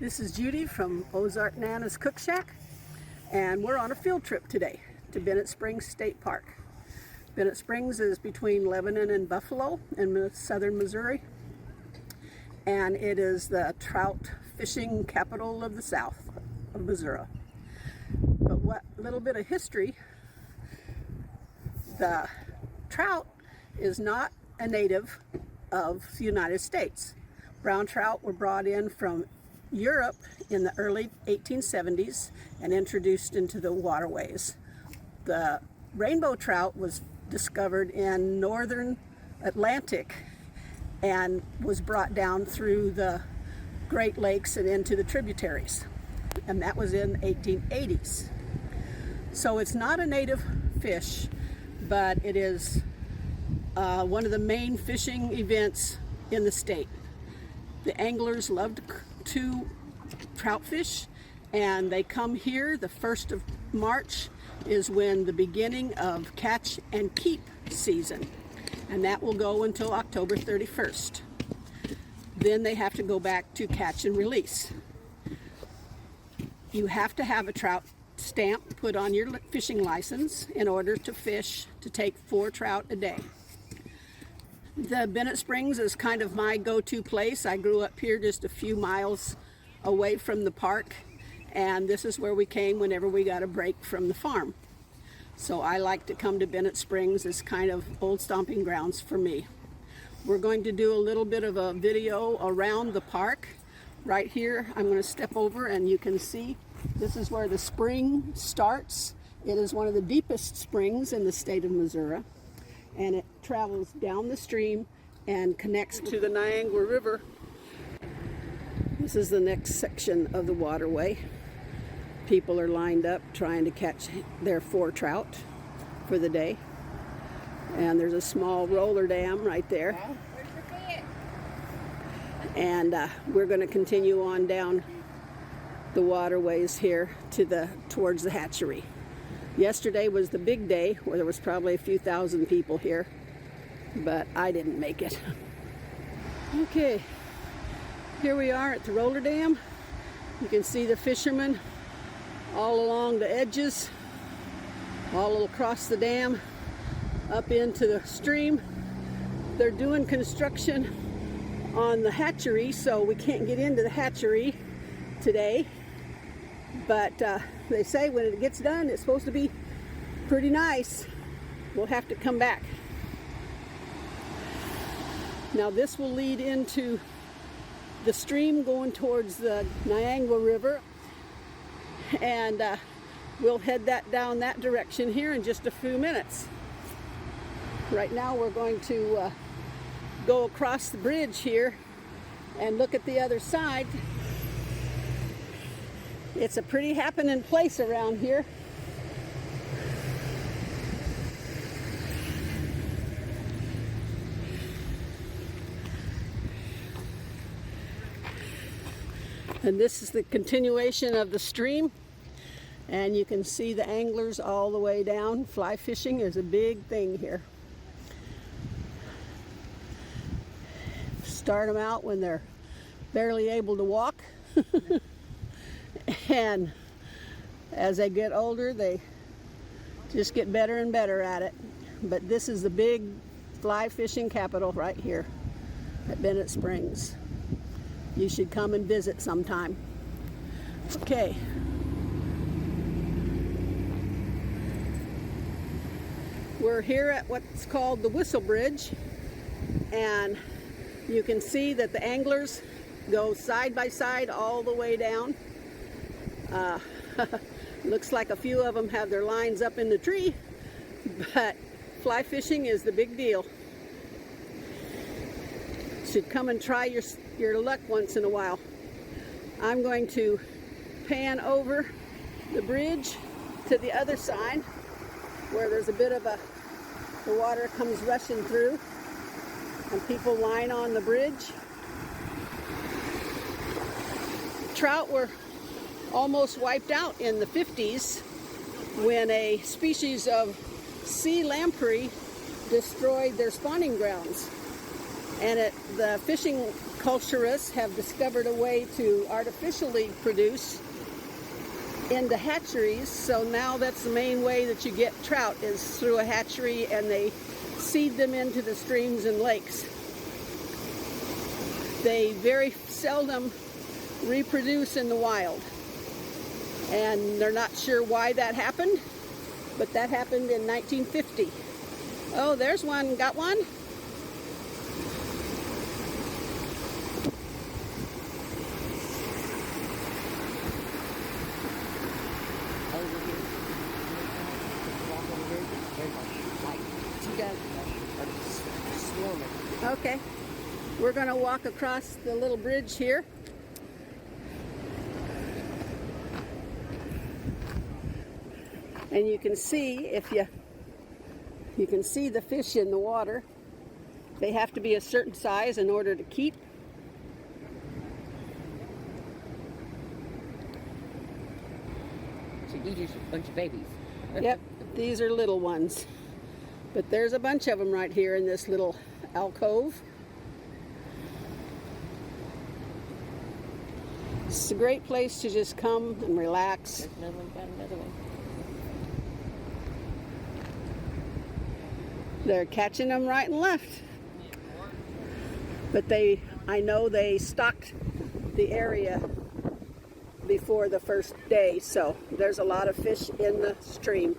This is Judy from Ozark CookShack, and we're on a field trip today to Bennett Spring State Park. Bennett Springs is between Lebanon and Buffalo in southern Missouri, and it is the trout fishing capital of the south of Missouri. But what little bit of history, the trout is not a native of the United States. Brown trout were brought in from Europe in the early 1870s and introduced into the waterways. The rainbow trout was discovered in northern Atlantic and was brought down through the Great Lakes and into the tributaries, and that was in 1880s. So it's not a native fish, but it is one of the main fishing events in the state. The anglers love to trout fish, and they come here. The 1st of March is when the beginning of catch and keep season, and that will go until October 31st. Then they have to go back to catch and release. You have to have a trout stamp put on your fishing license in order to fish, to take 4 trout a day. The Bennett Springs is kind of my go-to place. I grew up here just a few miles away from the park, and this is where we came whenever we got a break from the farm. So I like to come to Bennett Springs as kind of old stomping grounds for me. We're going to do a little bit of a video around the park. Right here, I'm going to step over and you can see this is where the spring starts. It is one of the deepest springs in the state of Missouri, and it travels down the stream and connects to the Niagara River. This is the next section of the waterway. People are lined up trying to catch their 4 trout for the day. And there's a small roller dam right there. And we're going to continue on down the waterways here to towards the hatchery. Yesterday was the big day where there was probably a few thousand people here, but I didn't make it. Okay, here we are at the roller dam. You can see the fishermen all along the edges, all across the dam, up into the stream. They're doing construction on the hatchery, so we can't get into the hatchery today. But they say when it gets done, it's supposed to be pretty nice. We'll have to come back. Now this will lead into the stream going towards the Niagara River, and we'll head down that direction here in just a few minutes. Right now we're going to go across the bridge here and look at the other side. It's a pretty happening place around here. And this is the continuation of the stream, and you can see the anglers all the way down. Fly fishing is a big thing here. Start them out when they're barely able to walk. And as they get older, they just get better and better at it. But this is the big fly fishing capital right here at Bennett Springs. You should come and visit sometime. Okay. We're here at what's called the Whistle Bridge, and you can see that the anglers go side by side all the way down. Looks like a few of them have their lines up in the tree, but fly fishing is the big deal. Should come and try your luck once in a while. I'm going to pan over the bridge to the other side where there's a bit of the water comes rushing through and people line on the bridge. Trout were almost wiped out in the 50s when a species of sea lamprey destroyed their spawning grounds. And the fishing culturists have discovered a way to artificially produce in the hatcheries. So now that's the main way that you get trout, is through a hatchery, and they seed them into the streams and lakes. They very seldom reproduce in the wild, and they're not sure why that happened, but that happened in 1950. Oh, there's one. Got one? Okay, we're going to walk across the little bridge here. And you can see, if you can see the fish in the water. They have to be a certain size in order to keep. So these are a bunch of babies. Yep, these are little ones. But there's a bunch of them right here in this little alcove. It's a great place to just come and relax. There's another one, got another one. They're catching them right and left. But I know they stocked the area before the first day, so there's a lot of fish in the stream.